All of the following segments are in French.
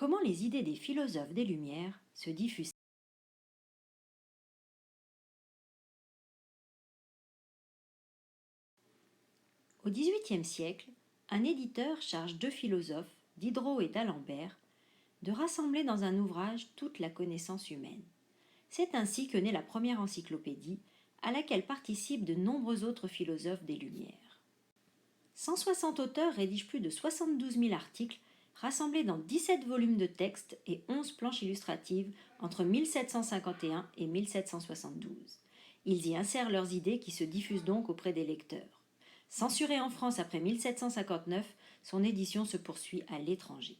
Comment les idées des philosophes des Lumières se diffusent? Au XVIIIe siècle, un éditeur charge deux philosophes, Diderot et d'Alembert, de rassembler dans un ouvrage toute la connaissance humaine. C'est ainsi que naît la première encyclopédie, à laquelle participent de nombreux autres philosophes des Lumières. 160 auteurs rédigent plus de 72 000 articles, rassemblés dans 17 volumes de textes et 11 planches illustratives entre 1751 et 1772. Ils y insèrent leurs idées qui se diffusent donc auprès des lecteurs. Censurée en France après 1759, son édition se poursuit à l'étranger.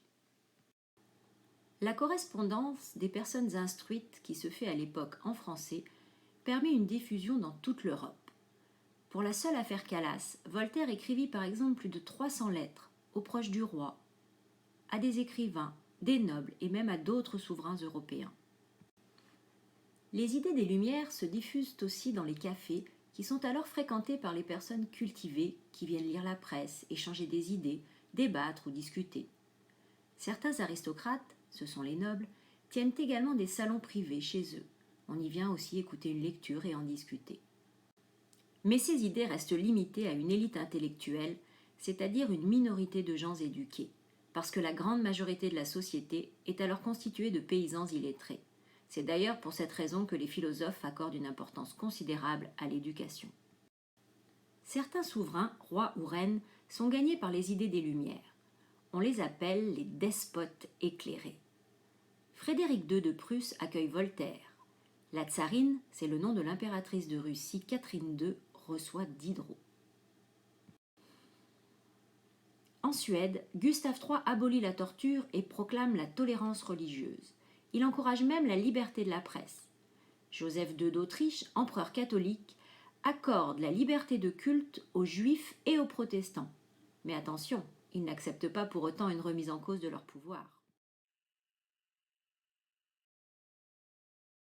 La correspondance des personnes instruites qui se fait à l'époque en français permet une diffusion dans toute l'Europe. Pour la seule affaire Calas, Voltaire écrivit par exemple plus de 300 lettres aux proches du roi, à des écrivains, des nobles et même à d'autres souverains européens. Les idées des Lumières se diffusent aussi dans les cafés qui sont alors fréquentés par les personnes cultivées qui viennent lire la presse, échanger des idées, débattre ou discuter. Certains aristocrates, ce sont les nobles, tiennent également des salons privés chez eux. On y vient aussi écouter une lecture et en discuter. Mais ces idées restent limitées à une élite intellectuelle, c'est-à-dire une minorité de gens éduqués, parce que la grande majorité de la société est alors constituée de paysans illettrés. C'est d'ailleurs pour cette raison que les philosophes accordent une importance considérable à l'éducation. Certains souverains, rois ou reines, sont gagnés par les idées des Lumières. On les appelle les despotes éclairés. Frédéric II de Prusse accueille Voltaire. La tsarine, c'est le nom de l'impératrice de Russie, Catherine II, reçoit Diderot. En Suède, Gustave III abolit la torture et proclame la tolérance religieuse. Il encourage même la liberté de la presse. Joseph II d'Autriche, empereur catholique, accorde la liberté de culte aux juifs et aux protestants. Mais attention, il n'accepte pas pour autant une remise en cause de leur pouvoir.